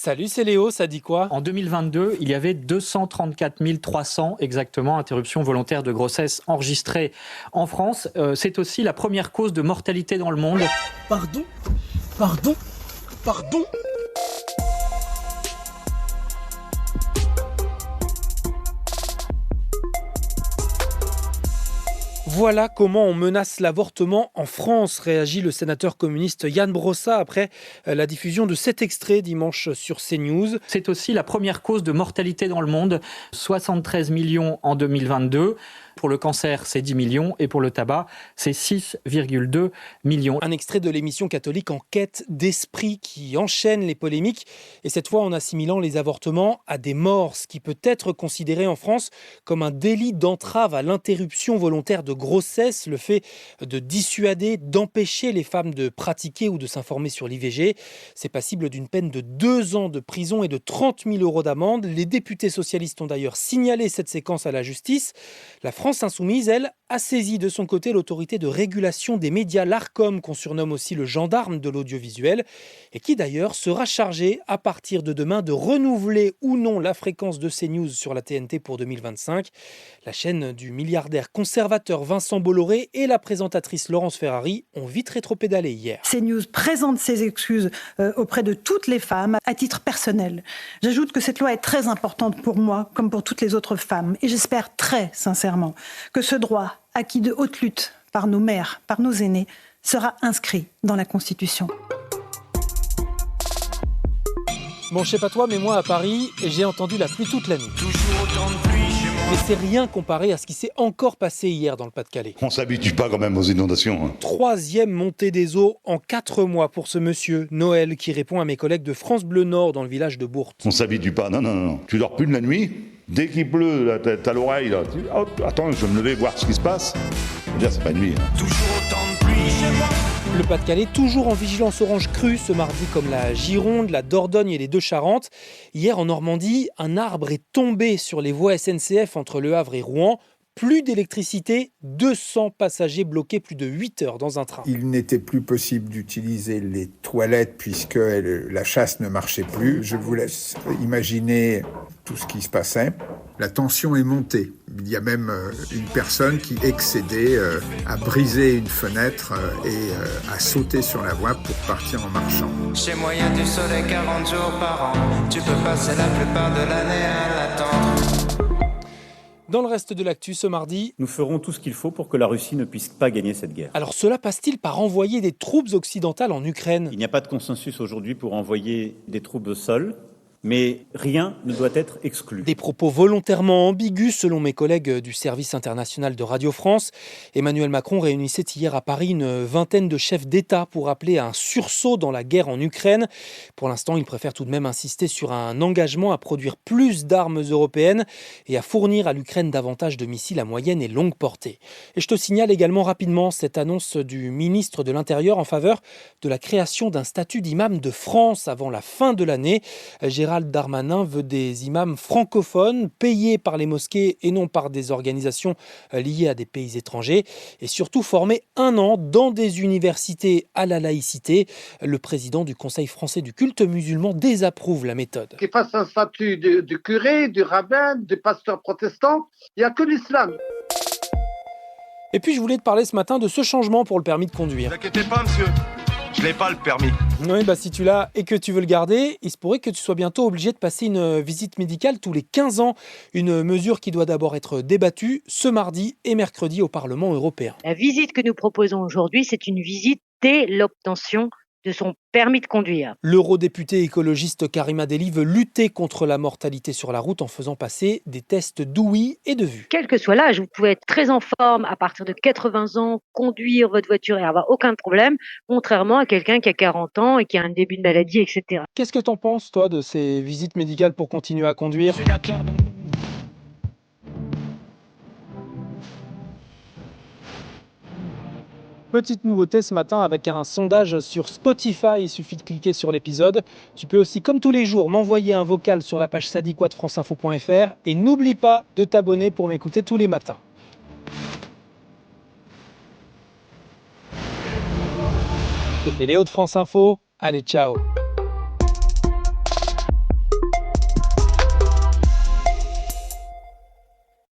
Salut, c'est Léo, ça dit quoi? En 2022, il y avait 234 300 exactement interruptions volontaires de grossesse enregistrées en France. C'est aussi la première cause de mortalité dans le monde. Pardon? Voilà comment on menace l'avortement en France, réagit le sénateur communiste Yann Brossa après la diffusion de cet extrait dimanche sur CNews. C'est aussi la première cause de mortalité dans le monde, 73 millions en 2022. Pour le cancer, c'est 10 millions et pour le tabac, c'est 6,2 millions. Un extrait de l'émission catholique En quête d'esprit qui enchaîne les polémiques et cette fois en assimilant les avortements à des morts, ce qui peut être considéré en France comme un délit d'entrave à l'interruption volontaire de grossesse, le fait de dissuader, d'empêcher les femmes de pratiquer ou de s'informer sur l'IVG. C'est passible d'une peine de 2 ans de prison et de 30 000 € d'amende. Les députés socialistes ont d'ailleurs signalé cette séquence à la justice. La France insoumise, elle, a saisi de son côté l'autorité de régulation des médias, l'Arcom, qu'on surnomme aussi le gendarme de l'audiovisuel, et qui d'ailleurs sera chargé à partir de demain de renouveler ou non la fréquence de CNews sur la TNT pour 2025. La chaîne du milliardaire conservateur Vincent Bolloré et la présentatrice Laurence Ferrari ont vite rétropédalé hier. CNews présente ses excuses auprès de toutes les femmes à titre personnel. J'ajoute que cette loi est très importante pour moi comme pour toutes les autres femmes et j'espère très sincèrement que ce droit acquis de haute lutte par nos mères, par nos aînés, sera inscrit dans la Constitution. Bon, je sais pas toi, mais moi à Paris, j'ai entendu la pluie toute la nuit. Mais c'est rien comparé à ce qui s'est encore passé hier dans le Pas-de-Calais. On s'habitue pas quand même aux inondations. 3e montée des eaux en 4 mois pour ce monsieur, Noël, qui répond à mes collègues de France Bleu Nord dans le village de Bourte. On s'habitue pas, non. Tu dors plus de la nuit. Dès qu'il pleut, là, t'as l'oreille, là. Hop, attends, je vais me lever voir ce qui se passe. Je veux dire, c'est pas une nuit. Toujours autant de pluie chez moi. Le Pas-de-Calais, toujours en vigilance orange crue ce mardi, comme la Gironde, la Dordogne et les Deux-Charentes. Hier, en Normandie, un arbre est tombé sur les voies SNCF entre Le Havre et Rouen. Plus d'électricité, 200 passagers bloqués plus de 8 heures dans un train. Il n'était plus possible d'utiliser les toilettes puisque la chasse ne marchait plus. Je vous laisse imaginer tout ce qui se passait. La tension est montée. Il y a même une personne qui excédait, a brisé une fenêtre et a sauté sur la voie pour partir en marchant. Chez moi, y a du soleil 40 jours par an. Tu peux passer la plupart de l'année à l'attendre. Dans le reste de l'actu ce mardi, nous ferons tout ce qu'il faut pour que la Russie ne puisse pas gagner cette guerre. Alors cela passe-t-il par envoyer des troupes occidentales en Ukraine? Il n'y a pas de consensus aujourd'hui pour envoyer des troupes au sol, mais rien ne doit être exclu. Des propos volontairement ambigus selon mes collègues du service international de Radio France. Emmanuel Macron réunissait hier à Paris une vingtaine de chefs d'État pour appeler à un sursaut dans la guerre en Ukraine. Pour l'instant, il préfère tout de même insister sur un engagement à produire plus d'armes européennes et à fournir à l'Ukraine davantage de missiles à moyenne et longue portée. Et je te signale également rapidement cette annonce du ministre de l'Intérieur en faveur de la création d'un statut d'imam de France avant la fin de l'année. Gérald Darmanin veut des imams francophones payés par les mosquées et non par des organisations liées à des pays étrangers et surtout formés 1 an dans des universités à la laïcité. Le président du Conseil français du culte musulman désapprouve la méthode. Qu'il fasse un statut de curé, du rabbin, du pasteur protestant, il n'y a que l'islam. Et puis je voulais te parler ce matin de ce changement pour le permis de conduire. Ne vous inquiétez pas monsieur, je n'ai pas le permis. Oui, si tu l'as et que tu veux le garder, il se pourrait que tu sois bientôt obligé de passer une visite médicale tous les 15 ans. Une mesure qui doit d'abord être débattue ce mardi et mercredi au Parlement européen. La visite que nous proposons aujourd'hui, c'est une visite dès l'obtention de son permis de conduire. L'eurodéputée écologiste Karima Delli veut lutter contre la mortalité sur la route en faisant passer des tests d'ouïe et de vue. Quel que soit l'âge, vous pouvez être très en forme à partir de 80 ans, conduire votre voiture et avoir aucun problème, contrairement à quelqu'un qui a 40 ans et qui a un début de maladie, etc. Qu'est-ce que t'en penses, toi, de ces visites médicales pour continuer à conduire ? Petite nouveauté ce matin avec un sondage sur Spotify, il suffit de cliquer sur l'épisode. Tu peux aussi, comme tous les jours, m'envoyer un vocal sur la page Ça dit quoi de franceinfo.fr et n'oublie pas de t'abonner pour m'écouter tous les matins. C'était Léo de France Info, allez ciao.